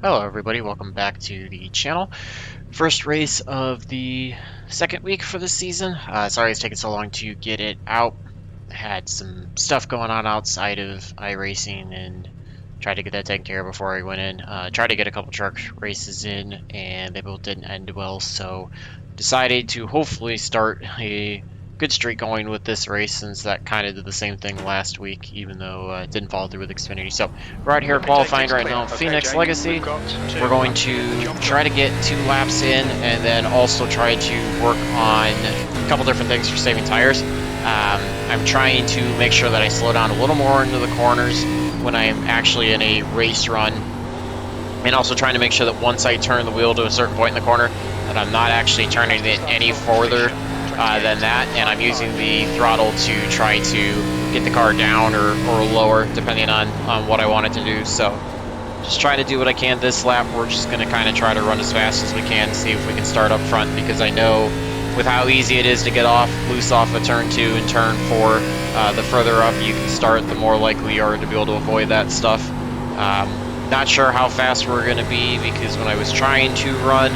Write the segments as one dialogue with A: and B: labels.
A: Hello everybody, welcome back to the channel. First race of the second week for the season. Sorry it's taking so long to get it out. I had some stuff going on outside of iRacing and tried to get that taken care of before I went in. Tried to get a couple truck races in and they both didn't end well, so decided to hopefully start a good streak going with this race since that kind of did the same thing last week, even though it didn't follow through with Xfinity. So we're out here
B: Pit
A: qualifying
B: safety's
A: right
B: clear.
A: now,
B: Okay,
A: Phoenix
B: Jake,
A: Legacy.
B: we've got
A: We're
B: to
A: going
B: undo the
A: to
B: jump
A: try to
B: cut.
A: get 2 laps in and then also try to work on a couple different things for saving tires. I'm trying to make sure that I slow down a little more into the corners when I'm actually in a race run, and also trying to make sure that once I turn the wheel to a certain point in the corner that I'm not actually turning it any further than that, and I'm using the throttle to try to get the car down or lower depending on what I want it to do. So just try to do what I can this lap. We're just going to kind of try to run as fast as we can, see if we can start up front, because I know with how easy it is to get loose off of turn 2 and turn 4, the further up you can start, the more likely you are to be able to avoid that stuff. Not sure how fast we're going to be, because when I was trying to run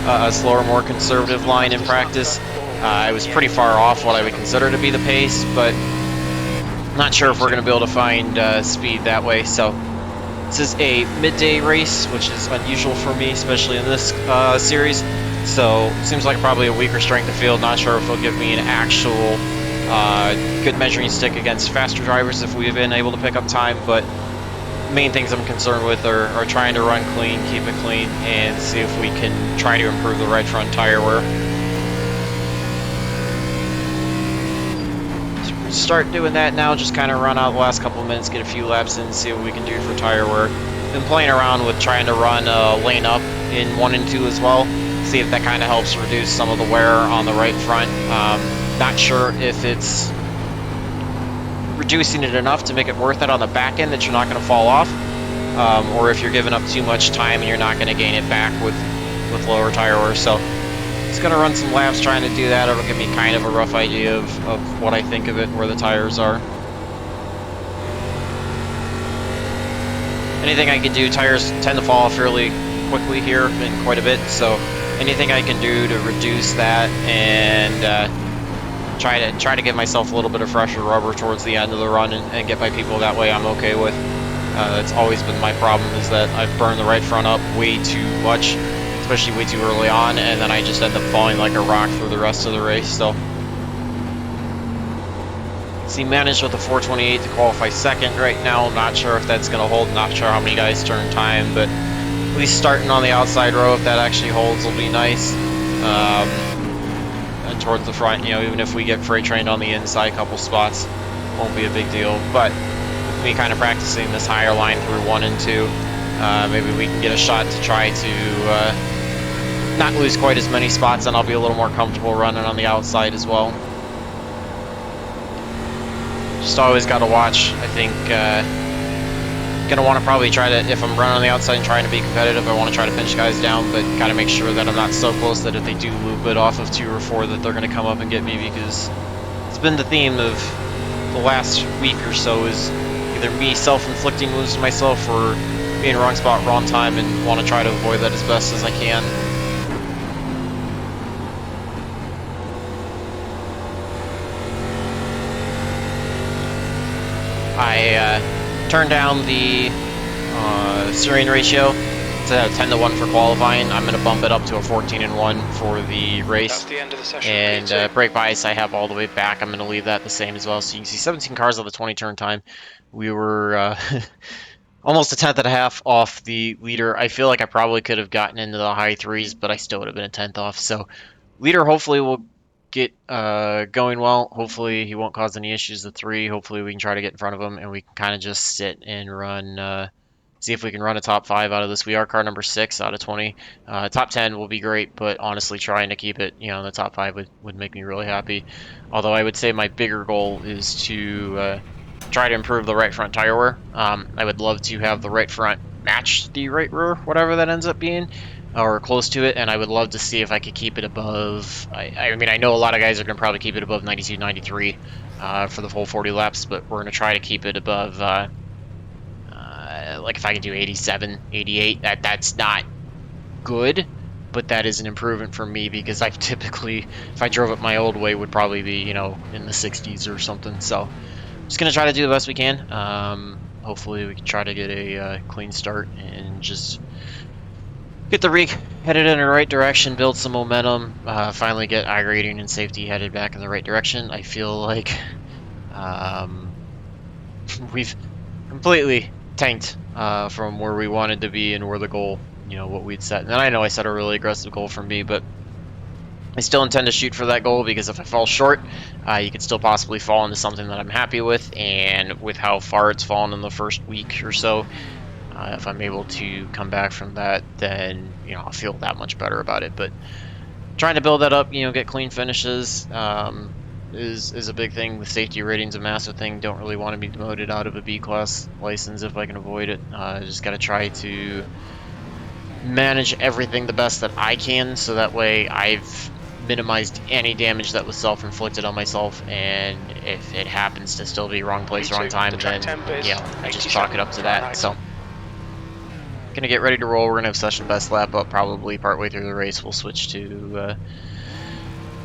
A: a slower, more conservative line in practice, I was pretty far off what I would consider to be the pace, but not sure if we're going to be able to find speed that way. So this is a midday race, which is unusual for me, especially in this series. So it seems like probably a weaker strength of field. Not sure if it'll give me an actual good measuring stick against faster drivers if we've been able to pick up time, but main things I'm concerned with are trying to run clean, keep it clean, and see if we can try to improve the right front tire wear. Start doing that now, just kind of run out the last couple of minutes, get a few laps in, see what we can do for tire wear. Been playing around with trying to run lane up in 1 and 2 as well, see if that kind of helps reduce some of the wear on the right front. Not sure if it's reducing it enough to make it worth it on the back end that you're not going to fall off, or if you're giving up too much time and you're not going to gain it back with lower tire wear. So it's going to run some laps trying to do that. It'll give me kind of a rough idea of what I think of it, where the tires are. Anything I can do, tires tend to fall off fairly quickly here and quite a bit, so anything I can do to reduce that and try to give myself a little bit of fresher rubber towards the end of the run and get by people that way, I'm okay with. That's always been my problem, is that I've burned the right front up way too much, especially way too early on, and then I just end up falling like a rock for the rest of the race. So he managed with a 4:28 to qualify second right now. I'm not sure if that's going to hold, not sure how many guys turn time, but at least starting on the outside row, if that actually holds, will be nice. And towards the front, you know, even if we get freight trained on the inside couple spots, won't be a big deal. But with me kind of practicing this higher line through 1 and 2, maybe we can get a shot to try to not lose quite as many spots, and I'll be a little more comfortable running on the outside as well. Just always got to watch. I think gonna want to probably try to, if I'm running on the outside and trying to be competitive, I want to try to pinch guys down, but gotta make sure that I'm not so close that if they do loop it off of 2 or 4 that they're gonna come up and get me, because it's been the theme of the last week or so, is either me self-inflicting wounds to myself or being wrong spot, wrong time, and want to try to avoid that as best as I can. I turned down the steering ratio to 10-to-1 for qualifying. I'm going to bump it up to a 14-1 for the race.
B: That's the end of the session.
A: And brake bias I have all the way back. I'm going to leave that the same as well. So you can see 17 cars on the 20 turn time. We were almost a tenth and a half off the leader. I feel like I probably could have gotten into the high 3s, but I still would have been a tenth off. So leader hopefully will get going well. Hopefully he won't cause any issues at 3. Hopefully we can try to get in front of him, and we can kind of just sit and run, see if we can run a top 5 out of this. We are car number 6 out of 20. Top 10 will be great, but honestly trying to keep it, you know, in the top 5 would make me really happy. Although I would say my bigger goal is to try to improve the right front tire wear. I would love to have the right front match the right rear, whatever that ends up being, or close to it, and I would love to see if I could keep it above. I mean, I know a lot of guys are going to probably keep it above 92, 93 for the full 40 laps, but we're going to try to keep it above like if I could do 87, 88, that's not good, but that is an improvement for me because I've typically, if I drove it my old way, would probably be, you know, in the 60s or something. So just gonna try to do the best we can. Hopefully we can try to get a clean start and just get the rig headed in the right direction, build some momentum, finally get iRating and safety headed back in the right direction. I feel like we've completely tanked from where we wanted to be and where the goal, you know, what we'd set. And I know I set a really aggressive goal for me, but I still intend to shoot for that goal because if I fall short, you could still possibly fall into something that I'm happy with. And with how far it's fallen in the first week or so, if I'm able to come back from that, then, you know, I'll feel that much better about it. But trying to build that up, you know, get clean finishes is a big thing. The safety rating's a massive thing. Don't really want to be demoted out of a B-class license if I can avoid it. Just got to try to manage everything the best that I can, so that way I've minimized any damage that was self-inflicted on myself, and if it happens to still be wrong place, wrong time, then, you know, I just chalk it up to that. So gonna get ready to roll. We're gonna have session best lap up probably partway through the race. We'll switch to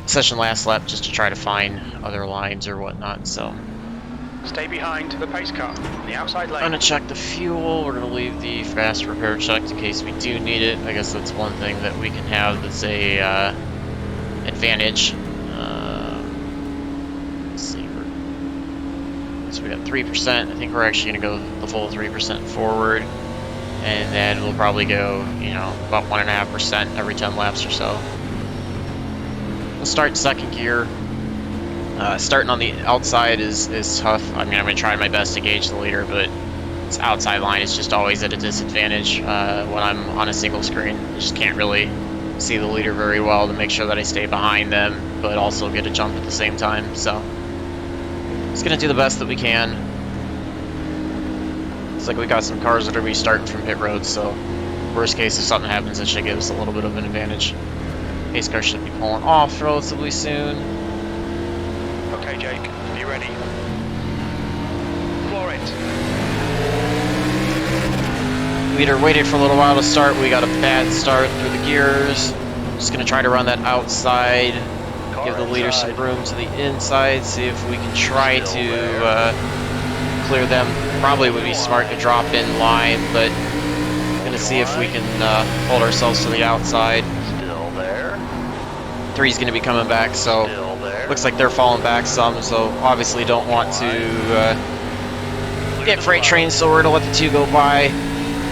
A: session last lap just to try to find other lines or whatnot. So
B: stay behind the pace car on the outside lane.
A: I'm gonna check the fuel. We're gonna leave the fast repair checked in case we do need it. I guess that's one thing that we can have that's a advantage. Let's see. So we got 3%. I think we're actually gonna go the full 3% forward, and then we'll probably go, you know, about 1.5% every 10 laps or so. We'll start second gear. Starting on the outside is tough. I mean, I'm going to try my best to gauge the leader, but this outside line is just always at a disadvantage when I'm on a single screen. I just can't really see the leader very well to make sure that I stay behind them, but also get a jump at the same time. So just going to do the best that we can. It's like we got some cars that are going to be starting from pit road, so worst case, if something happens, it should give us a little bit of an advantage. Pace car should be pulling off relatively soon.
B: Okay, Jake, be ready. Floor it.
A: Leader waited for a little while to start. We got a bad start through the gears. Just going to try to run that outside. Give the leader some room to the inside. See if we can try to clear them. Probably would be smart to drop in line, but going to see if we can hold ourselves to the outside.
B: Still there.
A: 3's going to be coming back, so looks like they're falling back some, so obviously don't want to get freight trains, so we're going to let the 2 go by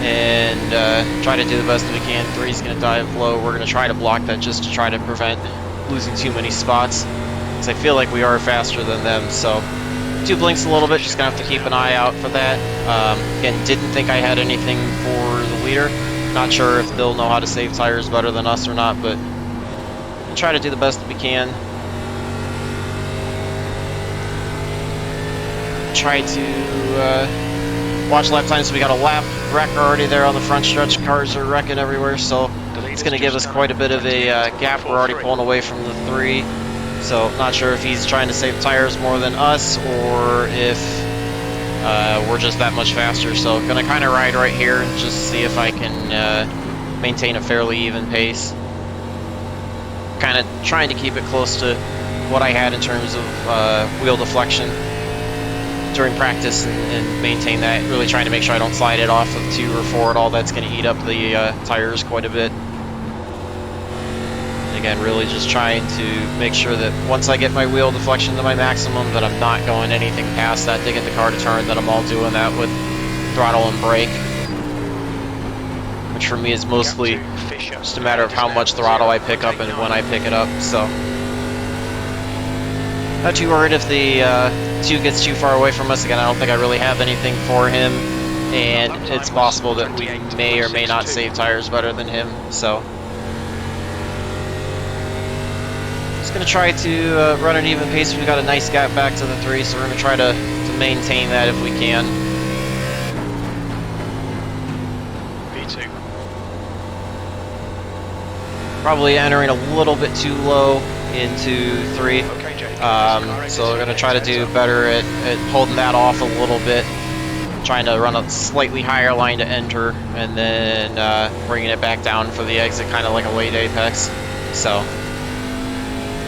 A: and try to do the best that we can. 3's going to dive low. We're going to try to block that just to try to prevent losing too many spots, because I feel like we are faster than them. So 2 blinks a little bit, just going to have to keep an eye out for that. Again, didn't think I had anything for the leader. Not sure if they'll know how to save tires better than us or not, but we'll try to do the best that we can. Try to watch lap times. So we got a lap wreck already there on the front stretch. Cars are wrecking everywhere, so it's going to give us quite a bit of a gap. We're already pulling away from the 3, so not sure if he's trying to save tires more than us or if we're just that much faster. So going to kind of ride right here and just see if I can maintain a fairly even pace. Kind of trying to keep it close to what I had in terms of wheel deflection during practice and maintain that. Really trying to make sure I don't slide it off of 2 or 4 at all. That's going to eat up the tires quite a bit. And again, really just trying to make sure that once I get my wheel deflection to my maximum, that I'm not going anything past that to get the car to turn, that I'm all doing that with throttle and brake. Which for me is mostly just a matter of how much throttle I pick up and when I pick it up. So not too worried if the 2 gets too far away from us. Again, I don't think I really have anything for him, and it's possible that we may or may not save tires better than him. So just going to try to run an even pace. We've got a nice gap back to the 3, so we're going to try to maintain that if we can.
B: V2.
A: Probably entering a little bit too low into 3. So we're going to try to do better at holding that off a little bit. trying to run a slightly higher line to enter, and then bringing it back down for the exit, kind of like a late apex. So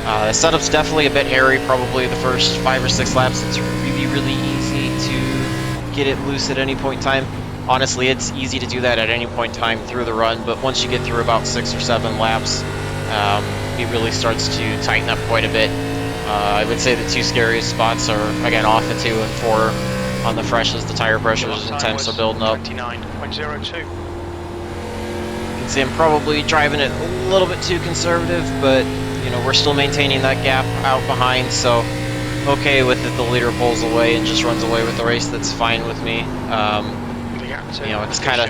A: the setup's definitely a bit hairy. Probably the first 5 or 6 laps, it's really easy to get it loose at any point in time. Honestly, it's easy to do that at any point in time through the run, but once you get through about 6 or 7 laps, it really starts to tighten up quite a bit. I would say the 2 scariest spots are, again, off at 2 and 4 on the fresh as the tire pressures and temps are building up.
B: 29.02.
A: You can see I'm probably driving it a little bit too conservative, but you know, we're still maintaining that gap out behind, so okay with it. The leader pulls away and just runs away with the race. That's fine with me. You know, it's kind of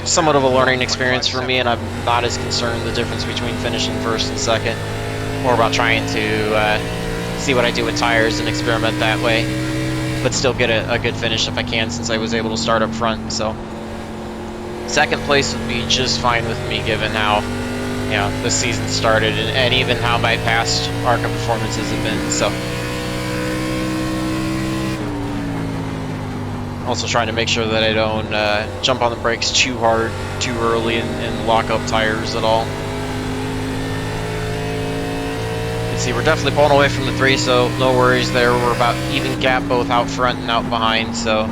A: somewhat of a learning experience for me, and I'm not as concerned the difference between finishing first and second. More about trying to see what I do with tires and experiment that way, but still get a good finish if I can, since I was able to start up front. So second place would be just fine with me, given how, you know, the season started and even how my past ARCA performances have been. So also trying to make sure that I don't jump on the brakes too hard, too early, and lock up tires at all. You can see we're definitely pulling away from the 3, so no worries there. We're about even gap both out front and out behind. So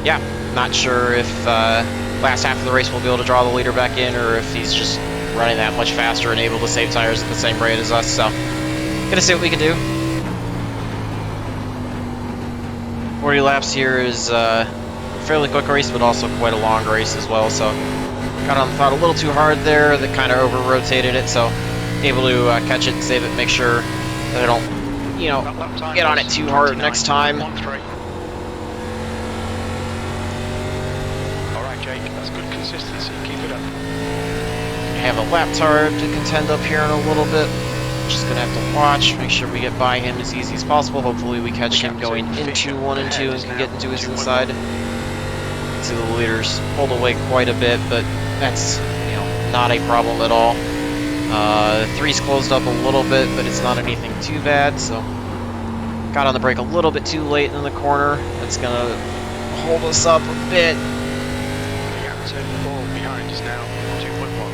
A: yeah, not sure if last half of the race we'll be able to draw the leader back in, or if he's just running that much faster and able to save tires at the same rate as us. So gonna see what we can do. 40 laps here is a fairly quick race, but also quite a long race as well. So got on the throttle a little too hard there. That kind of over-rotated it, so able to catch it and save it, make sure that I don't, you know, get on it too hard next time.
B: All right, Jake, that's good consistency. Keep it up.
A: I have a lap tire to contend up here in a little bit. Just gonna have to watch, make sure we get by him as easy as possible. Hopefully we catch him going into 1 and 2 and can get into his inside. See the leaders pulled away quite a bit, but that's, you know, not a problem at all. 3's closed up a little bit, but it's not anything too bad. So got on the brake a little bit too late in the corner. That's gonna hold us up a bit.
B: Behind is now 2.1.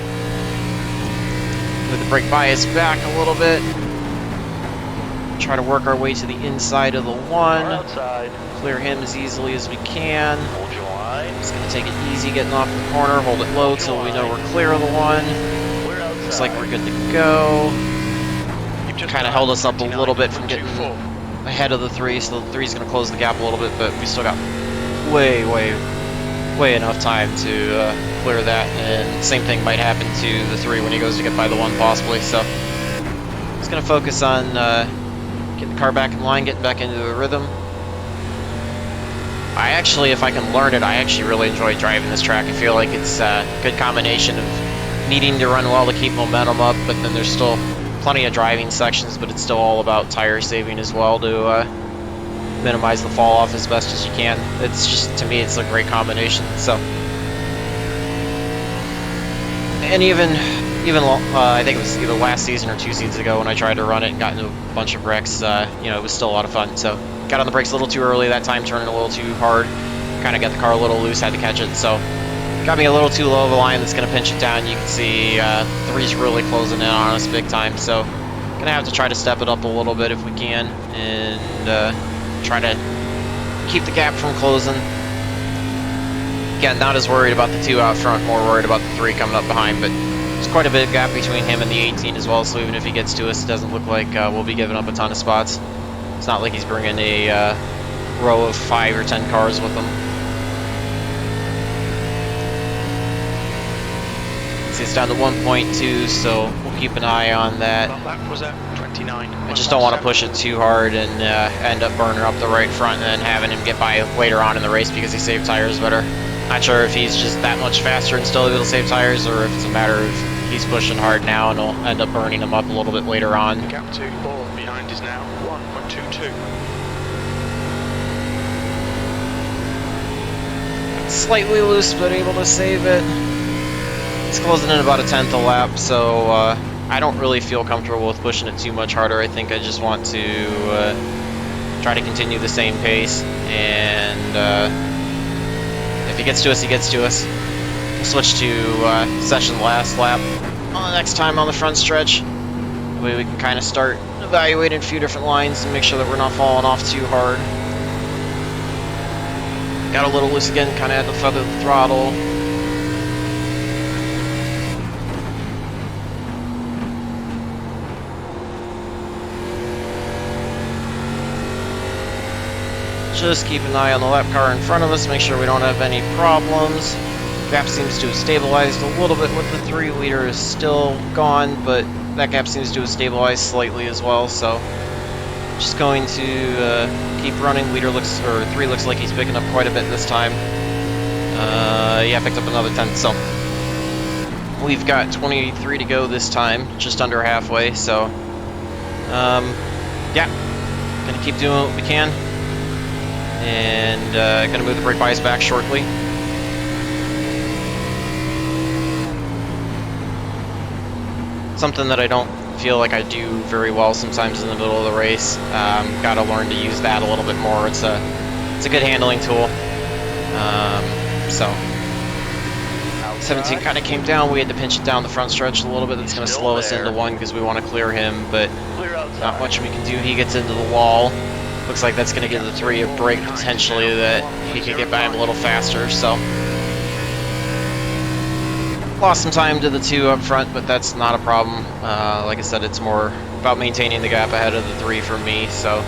A: With the brake bias back a little bit. Try to work our way to the inside of the 1. Clear him as easily as we can. Just gonna take it easy getting off the corner. Hold it low till we know we're clear of the 1. Looks like we're good to go. Kind of held us up a little bit from getting ahead of the 3, so the 3's gonna close the gap a little bit, but we still got way enough time to clear that, and same thing might happen to the 3 when he goes to get by the 1 possibly. So just gonna focus on getting the car back in line, getting back into a rhythm. I actually, if I can learn it, I actually really enjoy driving this track. I feel like it's a good combination of needing to run well to keep momentum up, but then there's still plenty of driving sections, but it's still all about tire saving as well to minimize the fall off as best as you can. It's just, to me, it's a great combination. So, and even I think it was either last season or 2 seasons ago when I tried to run it and got into a bunch of wrecks, you know, it was still a lot of fun. So got on the brakes a little too early that time, turning a little too hard, kind of got the car a little loose, had to catch it. So got me a little too low of a line that's going to pinch it down. You can see 3's really closing in on us big time. So gonna have to try to step it up a little bit if we can, and try to keep the gap from closing. Again, not as worried about the 2 out front, more worried about the 3 coming up behind, but there's quite a big gap between him and the 18 as well, so even if he gets to us, it doesn't look like we'll be giving up a ton of spots. It's not like he's bringing a row of 5 or 10 cars with him. See, it's down to 1.2, so we'll keep an eye on that.
B: That was at 29.
A: I just don't want to push it too hard and end up burning up the right front and then having him get by later on in the race because he saved tires better. Not sure if he's just that much faster and still able to save tires, or if it's a matter of he's pushing hard now and he'll end up burning them up a little bit later on.
B: Gap 2, ball behind is now 1.22.
A: Slightly loose, but able to save it. It's closing in about a 1/10 a lap, so I don't really feel comfortable with pushing it too much harder. I think I just want to try to continue the same pace, and if he gets to us, he gets to us. We'll switch to session last lap on the next time on the front stretch. That way we can kind of start evaluating a few different lines and make sure that we're not falling off too hard. Got a little loose again, kind of had to feather the throttle. Just keep an eye on the lap car in front of us, make sure we don't have any problems. Gap seems to have stabilized a little bit with the 3. Leader is still gone, but that gap seems to have stabilized slightly as well, so just going to keep running. Leader looks, or 3 looks like he's picking up quite a bit this time. Yeah, picked up another 10, so we've got 23 to go this time, just under halfway, so yeah, gonna keep doing what we can, and gonna move the brake bias back shortly. Something that I don't feel like I do very well sometimes in the middle of the race. Gotta learn to use that a little bit more. It's a good handling tool. So 17 kind of came down. We had to pinch it down the front stretch a little bit. That's going to slow us into 1 because we want to clear him, but not much we can do. He gets into the wall. Looks like that's going to give the 3 a break potentially that he could get by him a little faster. So lost some time to the 2 up front, but that's not a problem. Like I said, it's more about maintaining the gap ahead of the 3 for me, so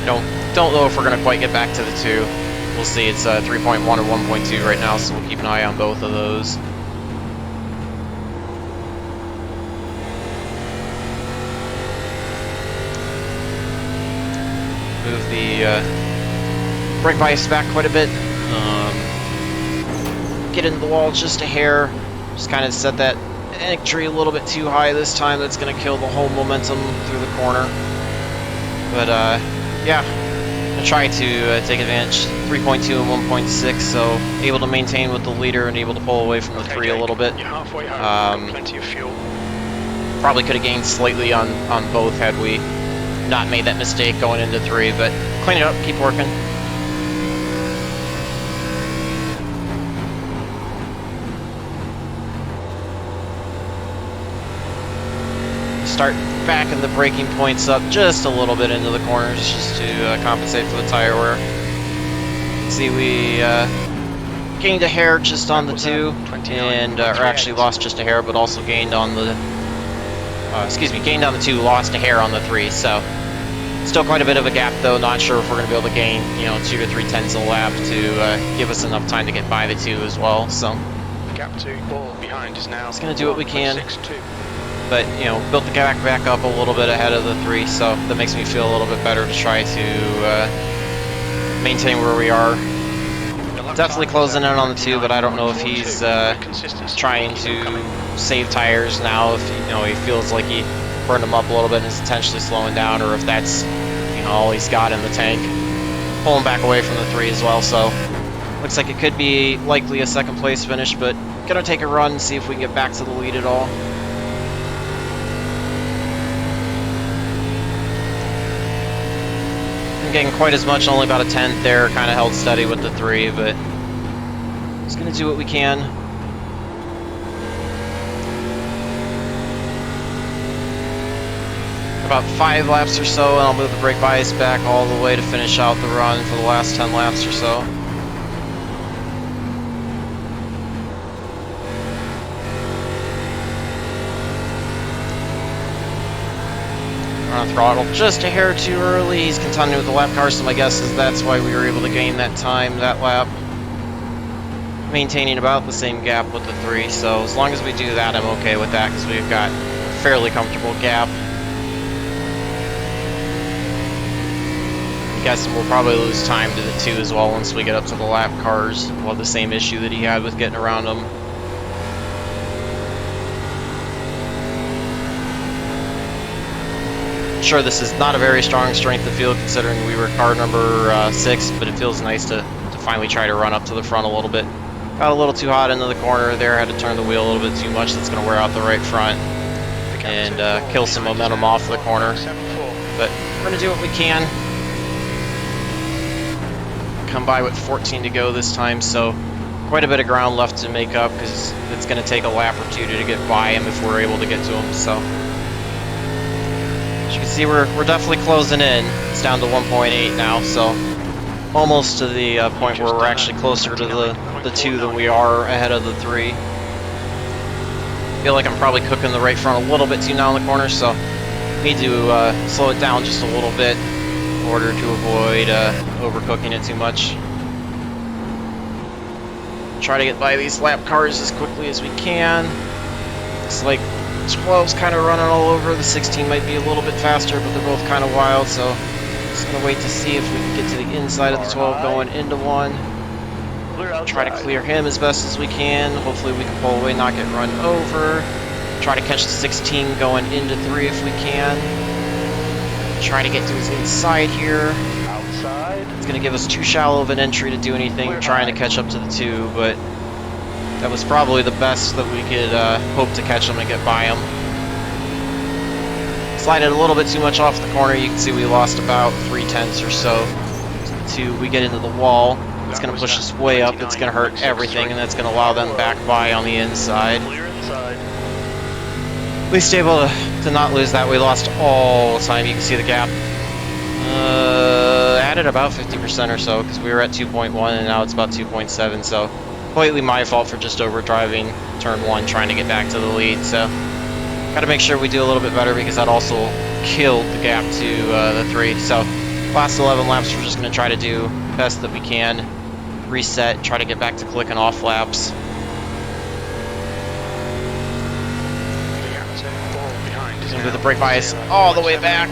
A: don't know if we're going to quite get back to the 2. We'll see. It's 3.1 or 1.2 right now, so we'll keep an eye on both of those. Move the brake bias back quite a bit. Get into the wall just a hair. Just kind of set that entry a little bit too high this time. That's going to kill the whole momentum through the corner. But yeah, I'm going to try to take advantage. 3.2 and 1.6, so able to maintain with the leader and able to pull away from the 3 a little bit.
B: You're halfway home. Plenty of fuel.
A: Probably could have gained slightly on both had we not made that mistake going into 3, but clean it up, keep working. Start backing the braking points up just a little bit into the corners just to compensate for the tire wear. See, we gained a hair just on the 2, and or actually lost just a hair, but also gained on the gained on the 2, lost a hair on the 3. So still quite a bit of a gap though. Not sure if we're going to be able to gain 2 to 3 tenths a lap to give us enough time to get by the 2 as well. So
B: Gap 2 ball behind is now.
A: Just going to do what we can.
B: 1.62.
A: But, built the gap back up a little bit ahead of the 3, so that makes me feel a little bit better to try to maintain where we are. Definitely closing in on the 2, but I don't know if he's trying to save tires now, if he feels like he burned them up a little bit and is intentionally slowing down, or if that's all he's got in the tank. Pulling back away from the 3 as well, so looks like it could be likely a 2nd place finish, but gonna take a run and see if we can get back to the lead at all. Getting quite as much, only about a 10th there, kind of held steady with the 3, but just gonna do what we can. About 5 laps or so, and I'll move the brake bias back all the way to finish out the run for the last 10 laps or so. On throttle just a hair too early. He's continuing with the lap car, so my guess is that's why we were able to gain that time, that lap. Maintaining about the same gap with the 3, so as long as we do that, I'm okay with that, because we've got a fairly comfortable gap. I'm guessing we'll probably lose time to the 2 as well once we get up to the lap cars. We'll have the same issue that he had with getting around them. Sure, this is not a very strong strength of field considering we were car number 6, but it feels nice to finally try to run up to the front a little bit. Got a little too hot into the corner there, had to turn the wheel a little bit too much. That's going to wear out the right front and kill some momentum off the corner. But we're gonna do what we can. Come by with 14 to go this time, so quite a bit of ground left to make up because it's gonna take a lap or two to get by him if we're able to get to him. So as you can see, we're definitely closing in. It's down to 1.8 now, so almost to the point where we're actually closer to the 2 than we are ahead of the 3. Feel like I'm probably cooking the right front a little bit too now in the corner, so need to slow it down just a little bit in order to avoid overcooking it too much. Try to get by these lap cars as quickly as we can. Looks like 12's kind of running all over. The 16 might be a little bit faster, but they're both kind of wild, so just gonna wait to see if we can get to the inside of the 12 going into 1. Try to clear him as best as we can. Hopefully we can pull away, not get run over. Try to catch the 16 going into 3 if we can. Try to get to his inside here.
B: Outside.
A: It's going to give us too shallow of an entry to do anything, trying to catch up to the 2, but that was probably the best that we could hope to catch him and get by him. Slided a little bit too much off the corner. You can see we lost about 3/10 or so to we get into the wall. It's going to push us way up. It's going to hurt everything, and that's going to allow them back by on the inside.
B: Clear inside.
A: At least able to not lose that. We lost all the time. You can see the gap. Added about 50% or so because we were at 2.1 and now it's about 2.7. So completely my fault for just overdriving turn 1, trying to get back to the lead. So got to make sure we do a little bit better because that also killed the gap to the 3. So last 11 laps, we're just going to try to do best that we can. Reset, try to get back to clicking off laps. And with the brake bias all the way back,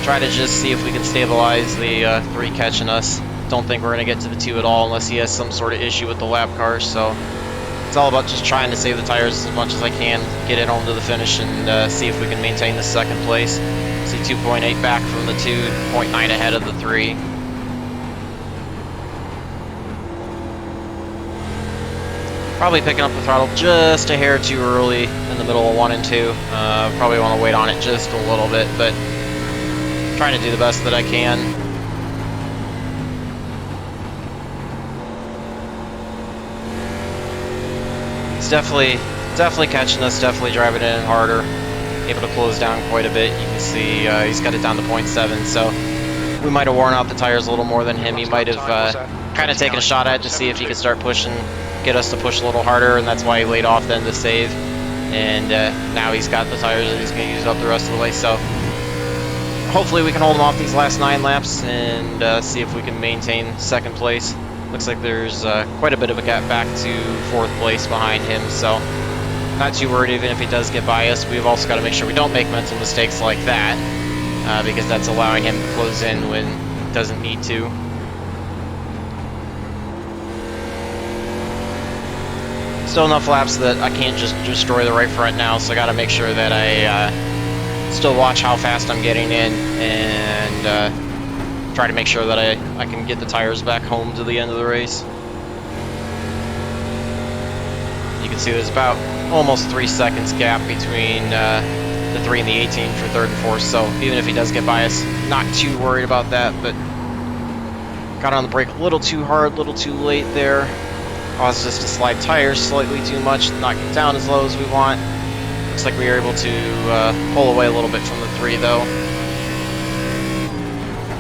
A: try to just see if we can stabilize the 3 catching us. Don't think we're going to get to the 2 at all unless he has some sort of issue with the lap cars. So it's all about just trying to save the tires as much as I can, get it home to the finish, and see if we can maintain the 2nd place. See 2.8 back from the 2, 0.9 ahead of the 3. Probably picking up the throttle just a hair too early in the middle of 1 and 2. Probably want to wait on it just a little bit, but trying to do the best that I can. He's definitely catching us, definitely driving it in harder. Able to close down quite a bit. You can see he's got it down to 0.7, so we might have worn out the tires a little more than him. He might have kind of taken a shot at it to see if he could start pushing, get us to push a little harder, and that's why he laid off then to save. And now he's got the tires that he's going to use up the rest of the way. So hopefully we can hold him off these last 9 laps and see if we can maintain 2nd place. Looks like there's quite a bit of a gap back to 4th place behind him, so not too worried even if he does get by us. We've also got to make sure we don't make mental mistakes like that, because that's allowing him to close in when he doesn't need to. Still enough laps that I can't just destroy the right front now, so I got to make sure that I still watch how fast I'm getting in and try to make sure that I can get the tires back home to the end of the race. You can see there's about almost 3 seconds gap between the 3 and the 18 for 3rd and 4th, so even if he does get by us, not too worried about that, but got on the brake a little too hard, a little too late there. Caused us to slide tires slightly too much, not get down as low as we want. Looks like we were able to pull away a little bit from the 3 though.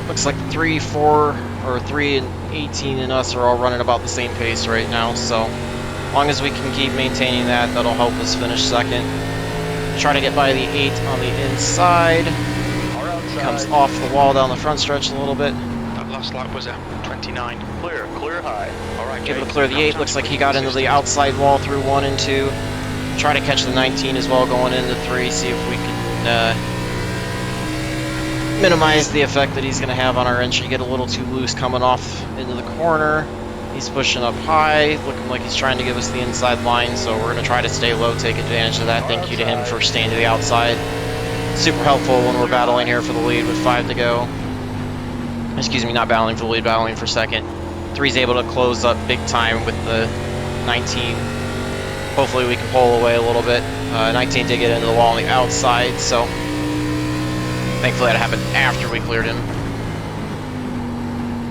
A: Looks like 3, 4, or 3 and 18 and us are all running about the same pace right now, so as long as we can keep maintaining that, that'll help us finish 2nd. Try to get by the 8 on the inside. Comes off the wall down the front stretch a little bit.
B: That last lap was a 29. Clear high. Alright,
A: able to clear the 8. Looks like he got into the outside wall through 1 and 2. Try to catch the 19 as well going into 3, see if we can minimize the effect that he's going to have on our entry. Get a little too loose coming off into the corner. He's pushing up high, looking like he's trying to give us the inside line, so we're going to try to stay low, take advantage of that. Thank you to him for staying to the outside. Super helpful when we're battling here for the lead with 5 to go. Excuse me, not battling for the lead, battling for 2nd. 3's able to close up big time with the 19. Hopefully we can pull away a little bit. 19 did get into the wall on the outside, so Thankfully that happened after we cleared him.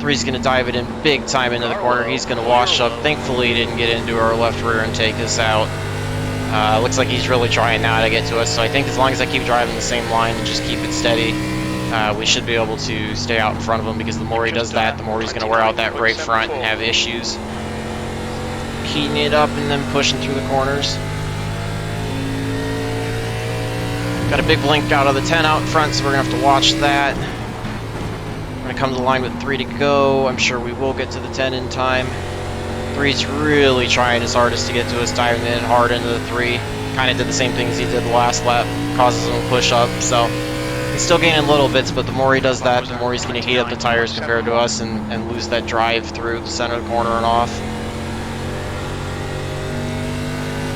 A: 3's going to dive it in big time into the corner. He's going to wash up. Thankfully he didn't get into our left rear and take us out. Looks like he's really trying now to get to us, so I think as long as I keep driving the same line and just keep it steady, we should be able to stay out in front of him, because the more he does that, the more he's going to wear out that right front and have issues. Heating it up and then pushing through the corners. Got a big blink out of the 10 out in front, so we're going to have to watch that. We're going to come to the line with 3 to go. I'm sure we will get to the 10 in time. 3's really trying his hardest to get to us, diving in hard into the 3. Kind of did the same thing as he did the last lap, causes him to push up, so he's still gaining little bits, but the more he does that, the more he's going to heat up the tires compared to us and lose that drive through the center of the corner and off.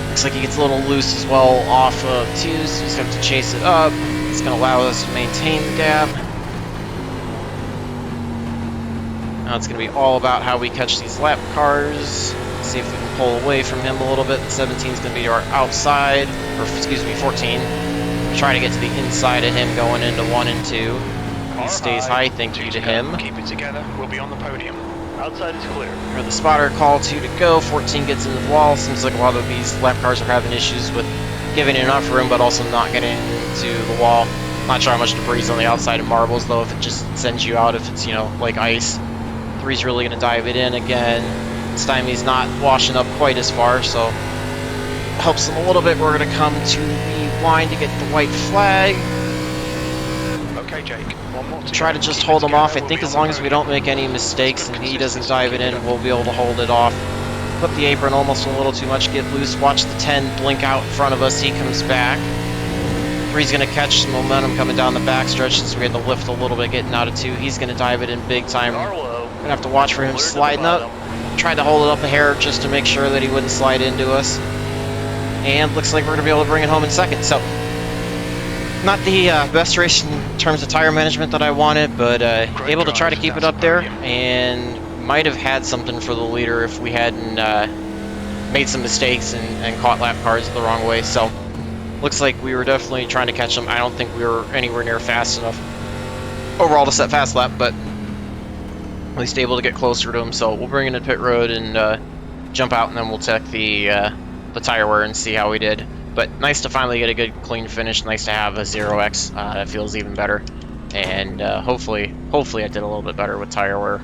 A: Looks like he gets a little loose as well off of 2, so he's going to have to chase it up. It's going to allow us to maintain the gap. Now it's going to be all about how we catch these lap cars. See if we can pull away from him a little bit. 17 is going to be our outside, or excuse me, 14. Try to get to the inside of him going into 1 and 2. He stays high, thank you to him.
B: Keep it together. We'll be on the podium. Outside is clear.
A: Or the spotter call, 2 to go. 14 gets into the wall. Seems like a lot of these lap cars are having issues with giving enough room, but also not getting into the wall. Not sure how much debris is on the outside of marbles, though, if it just sends you out, if it's, you know, like ice. 3's really going to dive it in again. This time he's not washing up quite as far, so helps him a little bit. We're going to come to the line to get the white flag.
B: Okay, Jake. One more to
A: Try to just hold him off. I think as long as we don't make any mistakes and he doesn't dive it in, we'll be able to hold it off. Flip the apron almost a little too much, get loose. Watch the 10 blink out in front of us. He comes back. 3's going to catch some momentum coming down the backstretch, since we had to lift a little bit getting out of 2. He's going to dive it in big time. We're going to have to watch for him sliding up. Tried to hold it up a hair just to make sure that he wouldn't slide into us. And looks like we're going to be able to bring it home in second. So, not the best race in terms of tire management that I wanted, but able to try to keep it up there, and might have had something for the leader if we hadn't made some mistakes and caught lap cars the wrong way. So, looks like we were definitely trying to catch them. I don't think we were anywhere near fast enough overall to set fast lap, but at least able to get closer to him. So we'll bring in the pit road and jump out, and then we'll check the tire wear and see how we did. But nice to finally get a good clean finish. Nice to have a 0x. That feels even better. And hopefully I did a little bit better with tire wear.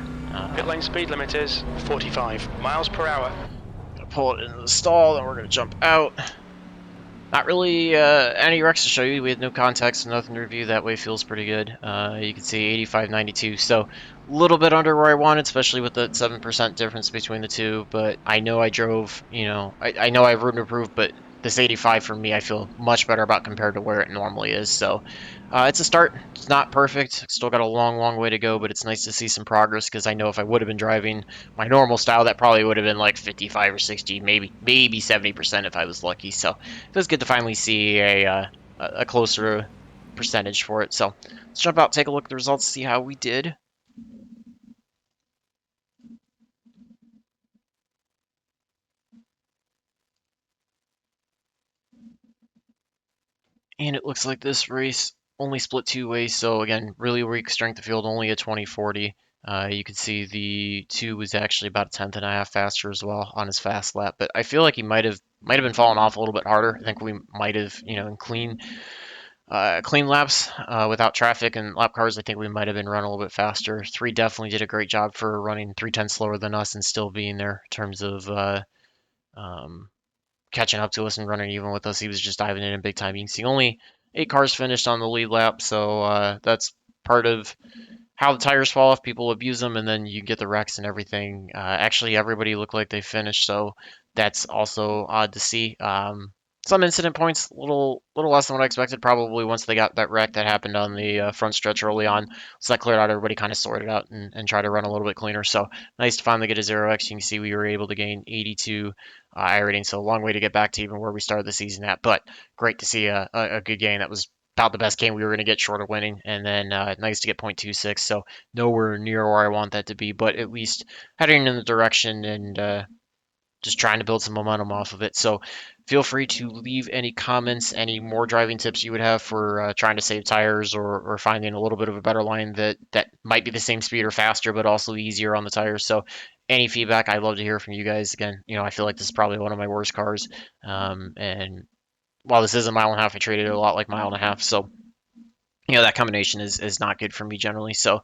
B: Pit lane speed limit is 45 miles per hour.
A: Gonna pull it into the stall, then we're gonna jump out. Not really any wrecks to show you. We had no context, nothing to review. That way feels pretty good. You can see 85.92, so a little bit under where I wanted, especially with the 7% difference between the two. But I know I drove, you know, I know I have room to improve, but this 85 for me, I feel much better about compared to where it normally is. So it's a start. It's not perfect. Still got a long way to go, but it's nice to see some progress, because I know if I would have been driving my normal style, that probably would have been like 55 or 60, maybe 70% if I was lucky. So it was good to finally see a closer percentage for it. So let's jump out, take a look at the results, see how we did. And it looks like this race only split 2 ways, so again, really weak strength of field, only a 20-40. You can see the 2 was actually about a 10th and a half faster as well on his fast lap, but I feel like he might have been falling off a little bit harder. I think we might have, you know, in clean laps without traffic and lap cars, I think we might have been running a little bit faster. 3 definitely did a great job for running 3/10 slower than us and still being there in terms of catching up to us and running even with us. He was just diving in big time. You can see only 8 cars finished on the lead lap, so that's part of how the tires fall off. People abuse them, and then you get the wrecks and everything. Actually, everybody looked like they finished, so that's also odd to see. Some incident points, a little less than what I expected, probably once they got that wreck that happened on the front stretch early on. So that cleared out, everybody kind of sorted out and tried to run a little bit cleaner. So nice to finally get a 0x. You can see we were able to gain 82 iRating, so a long way to get back to even where we started the season at, but great to see a good gain. That was about the best game we were going to get short of winning, and then nice to get 0.26, so nowhere near where I want that to be, but at least heading in the direction and just trying to build some momentum off of it. So feel free to leave any comments, any more driving tips you would have for trying to save tires, or finding a little bit of a better line that might be the same speed or faster, but also easier on the tires. So any feedback, I'd love to hear from you guys. Again, I feel like this is probably one of my worst cars. And while this is a mile and a half, I traded it a lot like mile and a half. So that combination is not good for me generally. So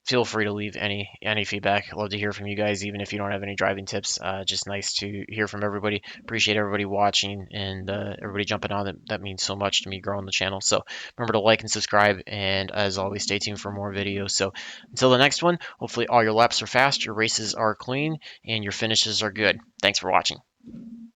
A: feel free to leave any feedback. I'd love to hear from you guys, even if you don't have any driving tips. Just nice to hear from everybody. Appreciate everybody watching and everybody jumping on. That means so much to me growing the channel. So remember to like and subscribe, and as always, stay tuned for more videos. So until the next one, hopefully all your laps are fast, your races are clean, and your finishes are good. Thanks for watching.